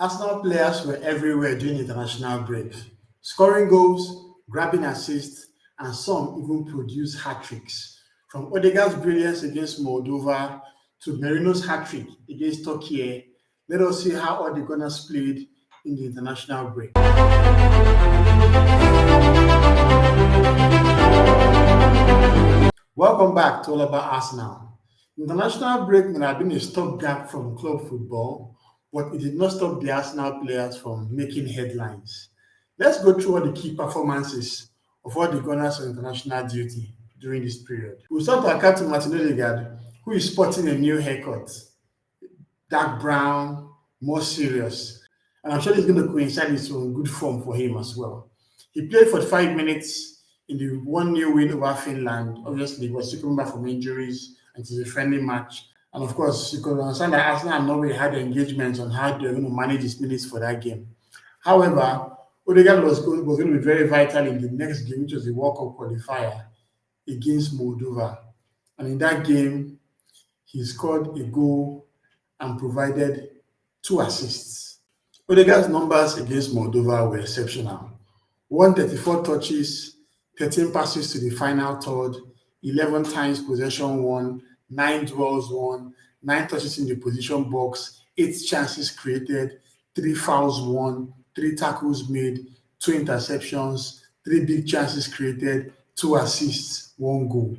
Arsenal players were everywhere during the international break, scoring goals, grabbing assists, and some even produced hat-tricks. From Odegaard's brilliance against Moldova to Merino's hat-trick against Turkey, let us see how all the Gunners played in the international break. Welcome back to All About Arsenal. The international break may have been a stopgap from club football, but it did not stop the Arsenal players from making headlines. Let's go through all the key performances of all the Gunners on international duty during this period. We'll start with our captain Martin Ødegaard, who is sporting a new haircut. Dark brown, more serious. And I'm sure it's going to coincide with some good form for him as well. He played for 5 minutes in the 1-0 win over Finland. Obviously, he was still coming back from injuries, and it was a friendly match. And of course, you could understand that Arsenal and Norway had engagements on how they're going to manage his minutes for that game. However, Odegaard was going to be very vital in the next game, which was the World Cup qualifier against Moldova. And in that game, he scored a goal and provided 2 assists. Odegaard's numbers against Moldova were exceptional. 134 touches, 13 passes to the final third, 11 times possession won, 9 duels won, 9 touches in the position box, 8 chances created, 3 fouls won, 3 tackles made, 2 interceptions, 3 big chances created, 2 assists, 1 goal.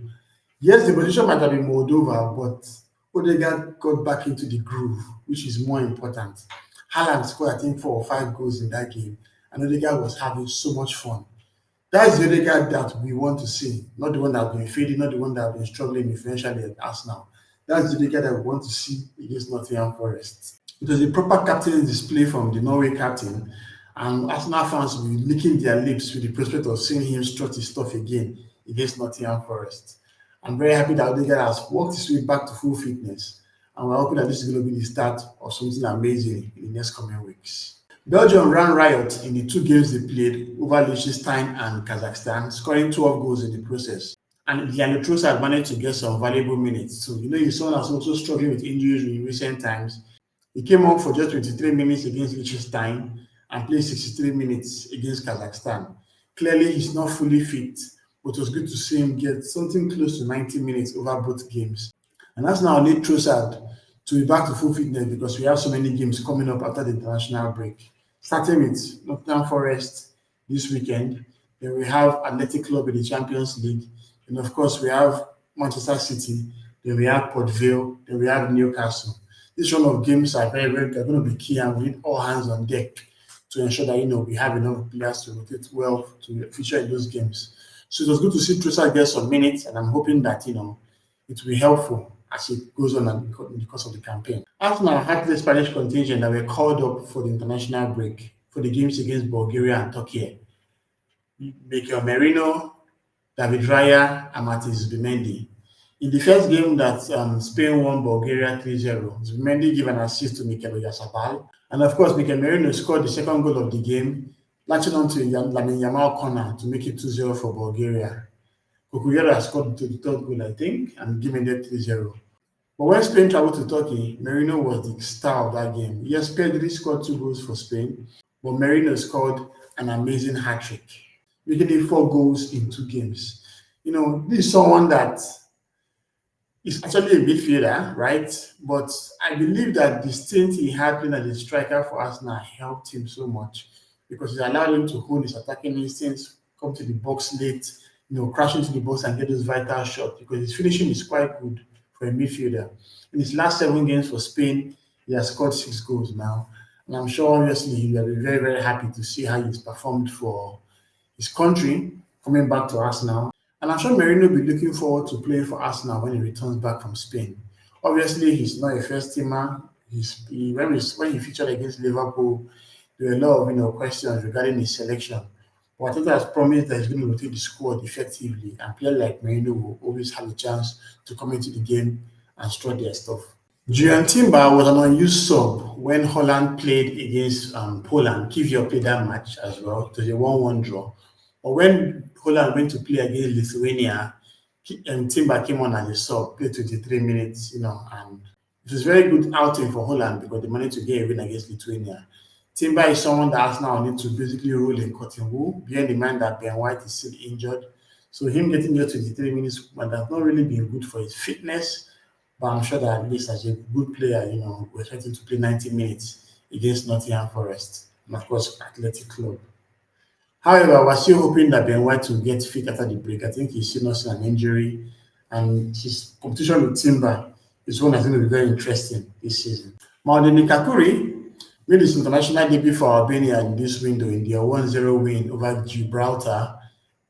Yes, the position might have been Moldova, but Odegaard got back into the groove, which is more important. Haaland scored, I think, 4 or 5 goals in that game, and Odegaard was having so much fun. That's the Odegaard that we want to see, not the one that has been fading, not the one that has been struggling financially at Arsenal. That's the Odegaard that we want to see against Nottingham Forest. It was a proper captain's display from the Norway captain, and Arsenal fans will be licking their lips with the prospect of seeing him strut his stuff again against Nottingham Forest. I'm very happy that Odegaard has worked his way back to full fitness, and we're hoping that this is going to be the start of something amazing in the next coming weeks. Belgium ran riot in the 2 games they played over Liechtenstein and Kazakhstan, scoring 12 goals in the process. And Leandro Trossard managed to get some valuable minutes. So, he's someone that's also struggling with injuries in recent times. He came on for just 23 minutes against Liechtenstein and played 63 minutes against Kazakhstan. Clearly, he's not fully fit, but it was good to see him get something close to 90 minutes over both games. And that's now need Trossard to be back to full fitness because we have so many games coming up after the international break. Starting with Nottingham Forest this weekend, then we have Athletic Club in the Champions League, and of course we have Manchester City, then we have Port Vale, then we have Newcastle. This run of games are they're going to be key, and we need all hands on deck to ensure that we have enough players to rotate well to feature in those games. So it was good to see Trossard get some minutes, and I'm hoping that it will be helpful as it goes on in the course of the campaign. Arsenal had the Spanish contingent that were called up for the international break for the games against Bulgaria and Turkey. Mikel Merino, David Raya, and Martin Zubimendi. In the first game that Spain won Bulgaria 3-0, Zubimendi gave an assist to Mikel Oyarzabal. And of course, Mikel Merino scored the second goal of the game, latching on to Lamine Yamal corner to make it 2-0 for Bulgaria. Kukuyera scored the 3rd goal, I think, and giving it 3-0. But when Spain traveled to Turkey, Merino was the star of that game. Yes, Pedri scored 2 goals for Spain, but Merino scored an amazing hat-trick, making it 4 goals in 2 games. This is someone that is actually a midfielder, right? But I believe that the stint he had playing as a striker for Arsenal helped him so much because it allowed him to hone his attacking instincts, come to the box late, crash into the box and get those vital shots because his finishing is quite good for a midfielder. In his last 7 games for Spain, he has scored 6 goals now. And I'm sure, obviously, he will be very, very happy to see how he's performed for his country coming back to Arsenal. And I'm sure Merino will be looking forward to playing for Arsenal when he returns back from Spain. Obviously, he's not a first teamer. When he featured against Liverpool, there were a lot of questions regarding his selection. But I think has promised that he's going to rotate the squad effectively, and players like Merino will always have a chance to come into the game and strut their stuff. Jurrien Timber was an unused sub when Holland played against Poland. Kiwior played that match as well. It was a 1-1 draw. But when Holland went to play against Lithuania, Timber came on as a sub, played 23 minutes, and it was a very good outing for Holland because they managed to get a win against Lithuania. Timber is someone that Arsenal need to basically roll in cotton wool, bearing in mind that Ben White is still injured. So him getting just 23 minutes might have not really been good for his fitness, but I'm sure that at least as a good player, we're expecting to play 90 minutes against Nottingham Forest and of course Athletic Club. However, we're still hoping that Ben White will get fit after the break. I think he's still not seen an injury, and his competition with Timber is one that's going to be very interesting this season. Maldini Kacurri made his international debut for Albania in this window in their 1-0 win over Gibraltar,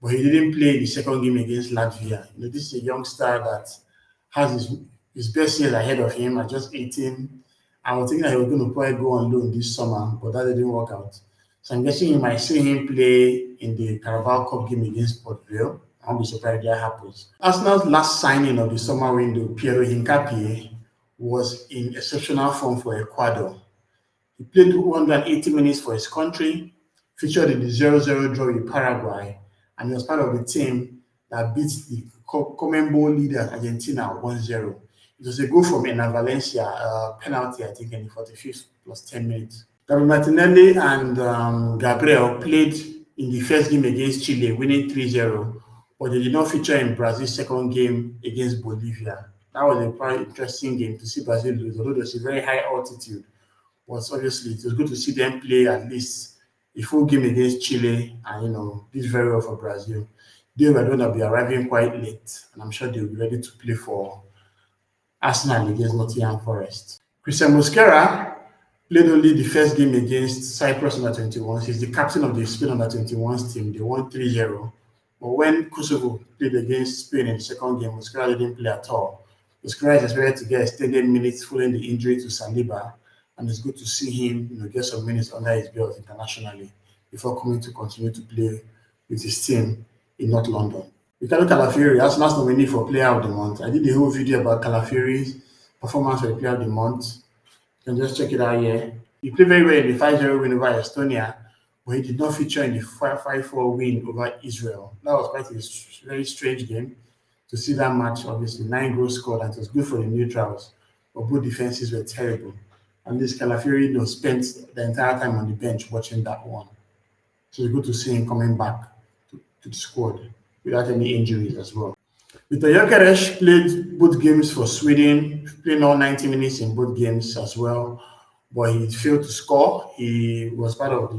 but he didn't play the second game against Latvia. This is a young star that has his best years ahead of him at just 18. I was thinking that he was going to probably go on loan this summer, but that didn't work out. So I'm guessing you might see him play in the Carabao Cup game against Port Vale. I won't be surprised if that happens. Arsenal's last signing of the summer window, Piero Hincapie, was in exceptional form for Ecuador. He played 180 minutes for his country, featured in the 0-0 draw with Paraguay, and he was part of the team that beat the Comembol leader Argentina 1-0. It was a goal from Ena Valencia, penalty, I think, in the 45th plus 10 minutes. Gabriel Martinelli and Gabriel played in the first game against Chile, winning 3-0, but they did not feature in Brazil's second game against Bolivia. That was a quite interesting game to see Brazil lose, although there's a very high altitude. But obviously, it was good to see them play at least a full game against Chile and, did very well for Brazil. They were going to be arriving quite late, and I'm sure they'll be ready to play for Arsenal against Nottingham Forest. Christhian Mosquera played only the first game against Cyprus under-21s. He's the captain of the Spain under-21s team. They won 3-0. But when Kosovo played against Spain in the second game, Mosquera didn't play at all. Mosquera is expected to get extended minutes following the injury to Saliba, and it's good to see him get some minutes under his belt internationally before coming to continue to play with his team in North London. Riccardo Calafiori, Arsenal's nominee for Player of the Month. I did a whole video about Calafiori's performance for the Player of the Month. You can just check it out here. He played very well in the 5-0 win over Estonia, but he did not feature in the 5-4 win over Israel. That was quite a very strange game to see that match. Obviously, 9 goals scored, and it was good for the neutrals, but both defenses were terrible. And this Calafiori spent the entire time on the bench watching that one. So it's good to see him coming back to the squad without any injuries as well. Viktor Gyokeres played both games for Sweden, playing all 90 minutes in both games as well, but he failed to score. He was part of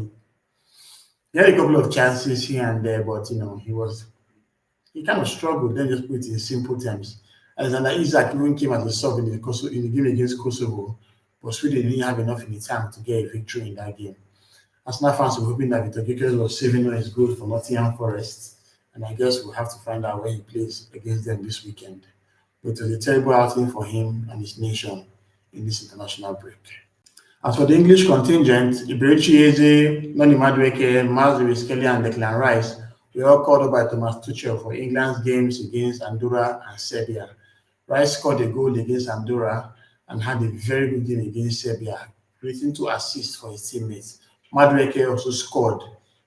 he had a couple of chances here and there, but he kind of struggled. Then just put it in simple terms. Alexander Isak even came as a sub in the game against Kosovo, but Sweden didn't have enough in the tank to get a victory in that game. Arsenal fans were hoping that Viktor Gyokeres was saving on his goal for Nottingham Forest, and I guess we'll have to find out where he plays against them this weekend. But it was a terrible outing for him and his nation in this international break. As for the English contingent, Eberechi, Noni Madueke, Myles, Lewis-Skelly, and Declan Rice were all called up by Thomas Tuchel for England's games against Andorra and Serbia. Rice scored a goal against Andorra and had a very good game against Serbia, creating 2 assists for his teammates. Madueke also scored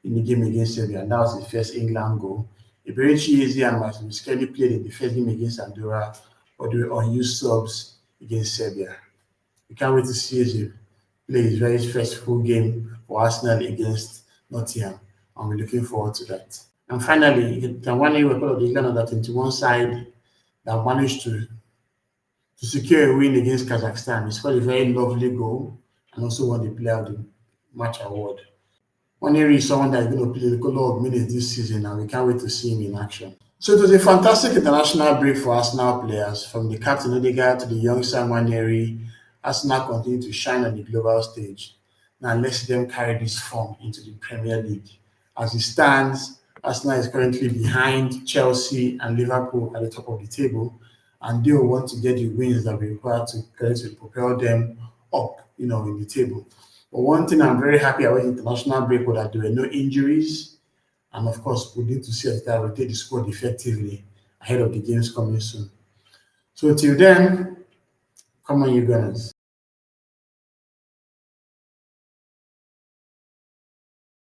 in the game against Serbia, and that was his first England goal. Eberechi and Martin Ødegaard played in the first game against Andorra, but they were unused subs against Serbia. We can't wait to see Eze play his very first full game for Arsenal against Nottingham, and we're looking forward to that. And finally, Nwaneri was part of the England under-21 side that managed to secure a win against Kazakhstan. He scored a very lovely goal and also won the Player of the Match award. Nwaneri is someone that is going to play a lot of minutes this season, and we can't wait to see him in action. So it was a fantastic international break for Arsenal players. From the captain Odegaard to the young Nwaneri, Arsenal continue to shine on the global stage. Now let's see them carry this form into the Premier League. As it stands, Arsenal is currently behind Chelsea and Liverpool at the top of the table, and they will want to get the wins that we require to propel them up, in the table. But one thing I'm very happy about the international break was that there were no injuries, and of course, we need to see if that rotate the squad effectively ahead of the games coming soon. So till then, come on, you guys.